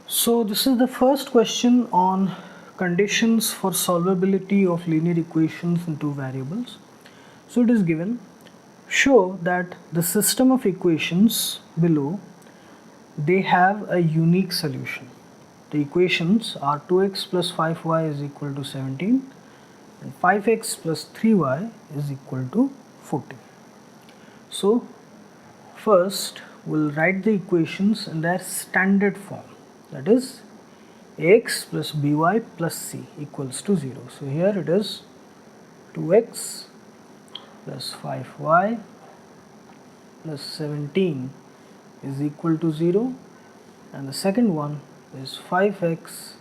So this is the first question on conditions for solvability of linear equations in two variables. So it is given, show that the system of equations below, they have a unique solution. The equations are 2x plus 5y is equal to 17 and 5x plus 3y is equal to 14. So first we'll write the equations in their standard form, that is ax plus by plus c equals to 0. So here it is 2x plus 5y plus 17 is equal to 0, and the second one is 5x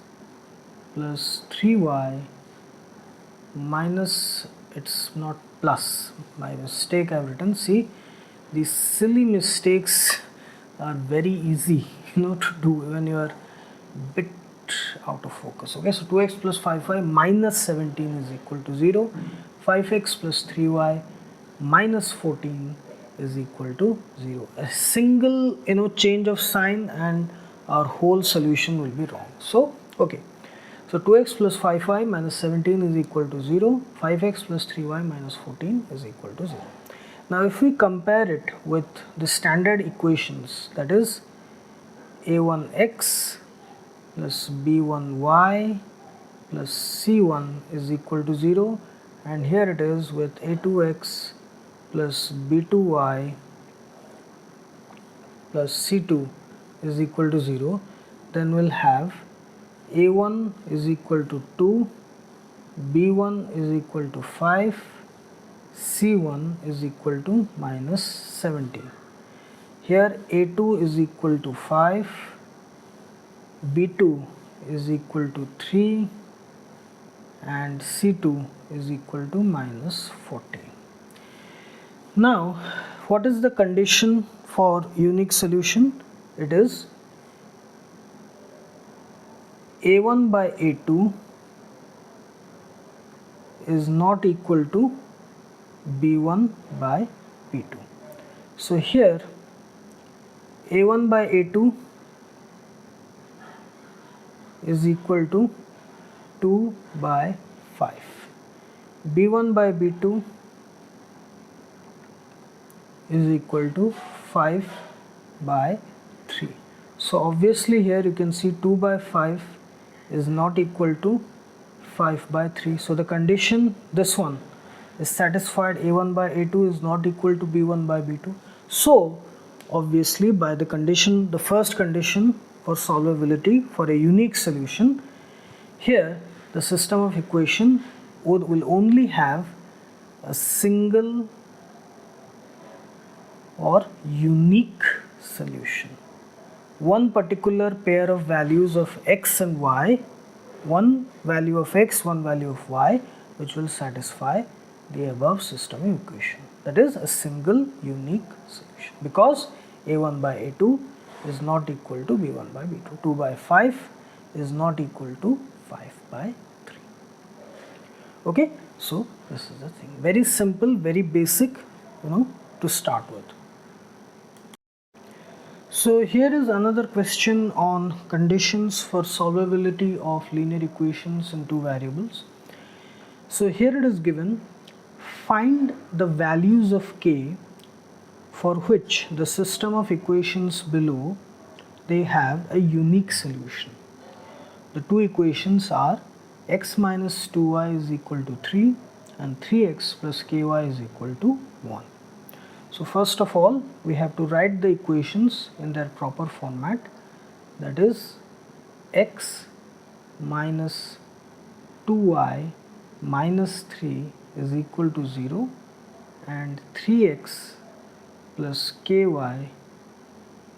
plus 3y minus, it's not plus, my mistake I've written. See, these silly mistakes are very easy to do when you are bit out of focus. Okay, so 2x plus 5y minus 17 is equal to 0, 5x plus 3y minus 14 is equal to 0. A single change of sign and our whole solution will be wrong. So okay, so 2x plus 5y minus 17 is equal to 0, 5x plus 3y minus 14 is equal to 0. Now if we compare it with the standard equations, that is a1x plus b1y plus c1 is equal to 0, and here it is with a2x plus b2y plus c2 is equal to 0, then we'll have a1 is equal to 2, b1 is equal to 5, c1 is equal to minus 17. Here a2 is equal to 5, b2 is equal to 3 and c2 is equal to minus 14. Now what is the condition for unique solution? It is a1 by a2 is not equal to b1 by b2. So here a1 by a2 is equal to 2 by 5, b1 by b2 is equal to 5 by 3. So obviously here you can see 2 by 5 is not equal to 5 by 3. So the condition, this one, is satisfied. a1 by a2 is not equal to b1 by b2. So obviously by the condition, the first condition for solvability for a unique solution, here the system of equation will only have a single or unique solution. One particular pair of values of x and y, one value of x, one value of y, which will satisfy the above system of equation. That is a single unique solution, because a1 by a2 is not equal to b1 by b2. 2 by 5 is not equal to 5 by 3. Okay, so this is the thing. Very simple, very basic, to start with. So here is another question on conditions for solvability of linear equations in two variables. So here it is given, find the values of k for which the system of equations below, they have a unique solution. The two equations are x minus 2y is equal to 3 and 3x plus ky is equal to 1. So first of all, we have to write the equations in their proper format, that is x minus 2y minus 3 is equal to 0 and 3x plus ky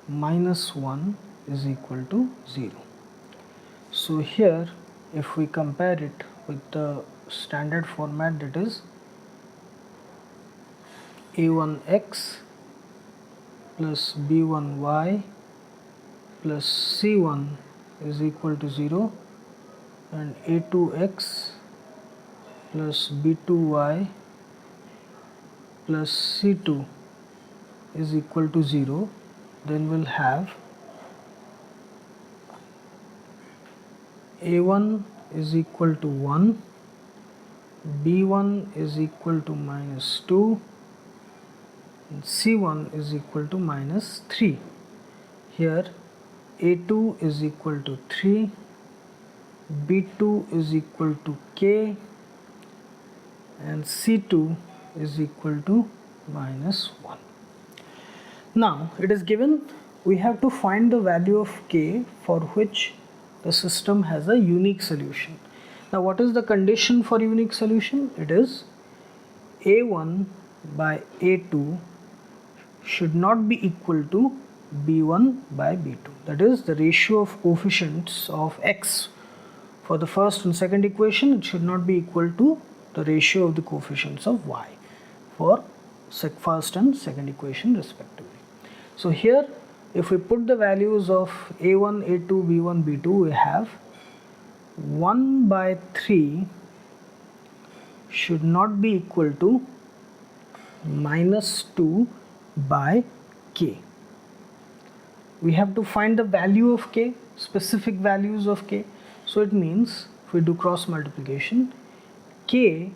minus 1 is equal to 0. So here if we compare it with the standard format, that is a1x plus b1y plus c1 is equal to 0 and a2x plus b2y plus c2 is equal to 0, then we'll have A1 is equal to 1, B1 is equal to minus 2, and C1 is equal to minus 3. Here A2 is equal to 3, B2 is equal to K, and C2 is equal to minus 1. Now it is given we have to find the value of K for which the system has a unique solution. Now what is the condition for unique solution? It is A1 by A2 should not be equal to B1 by B2. That is the ratio of coefficients of X for the first and second equation. It should not be equal to the ratio of the coefficients of Y for first and second equation respectively. So here if we put the values of A1, A2, B1, B2, we have 1 by 3 should not be equal to minus 2 by K. We have to find the value of K, specific values of K. So it means if we do cross multiplication, K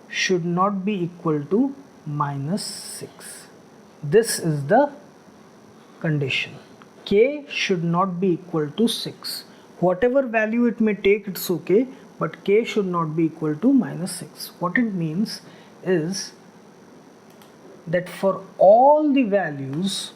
should not be equal to minus 6. This is the condition. K should not be equal to 6. Whatever value it may take, it's okay, but K should not be equal to minus 6. What it means is that for all the values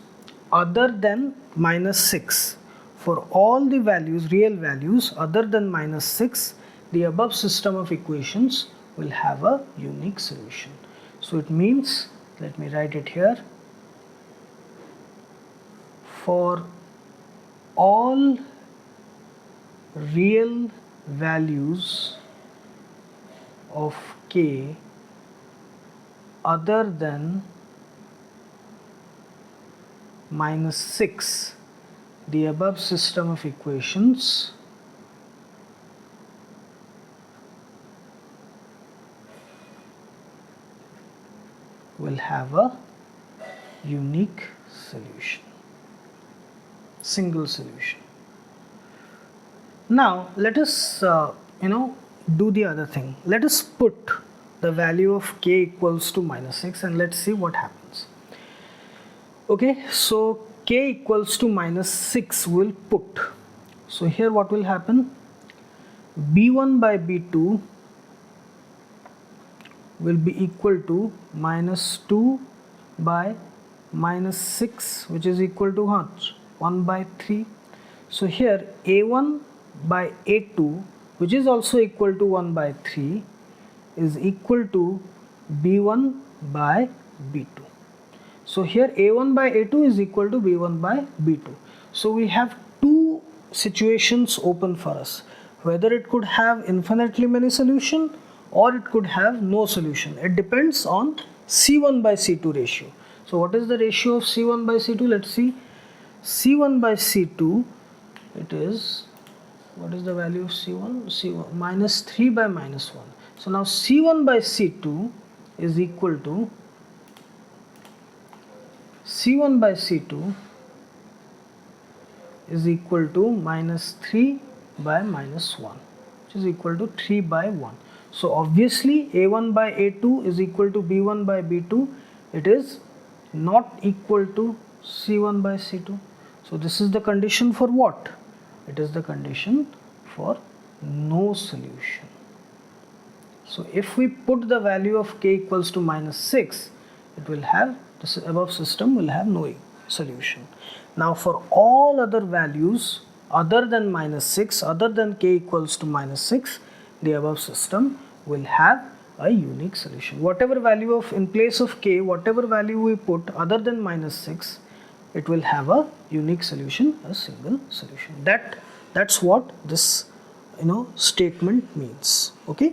other than minus 6, for all the values, real values other than minus 6, the above system of equations will have a unique solution. So it means, let me write it here, for all real values of K other than minus 6, the above system of equations will have a unique solution, single solution. Now let us do the other thing. Let us put the value of K equals to minus 6 and let's see what happens. Okay, so K equals to minus 6 will put. So here what will happen? B1 by B2 will be equal to minus 2 by minus 6, which is equal to what? 1 by 3. So here A1 by A2, which is also equal to 1 by 3, is equal to B1 by B2. So here A1 by A2 is equal to B1 by B2. So we have two situations open for us, whether it could have infinitely many solutions or it could have no solution. It depends on C1 by C2 ratio. So what is the ratio of C1 by C2? Let's see. C1 by C2, it is, what is the value of C1? C1 minus 3 by minus 1. So now C1 by C2 is equal to C1 by C2 is equal to minus 3 by minus 1, which is equal to 3 by 1. So obviously A1 by A2 is equal to B1 by B2. It is not equal to C1 by C2. So this is the condition for what? It is the condition for no solution. So if we put the value of K equals to minus 6, it will have, this above system will have no solution. Now for all other values other than minus 6, other than K equals to minus 6, the above system will have a unique solution. Whatever value of, in place of K, whatever value we put other than minus 6, it will have a unique solution, a single solution. That's what this statement means. Okay,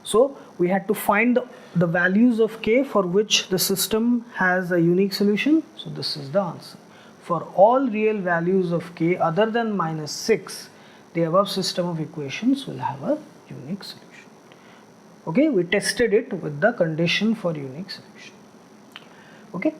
so we had to find the values of K for which the system has a unique solution. So this is the answer. For all real values of K other than minus 6, the above system of equations will have a unique solution. Okay, we tested it with the condition for unique solution. Okay.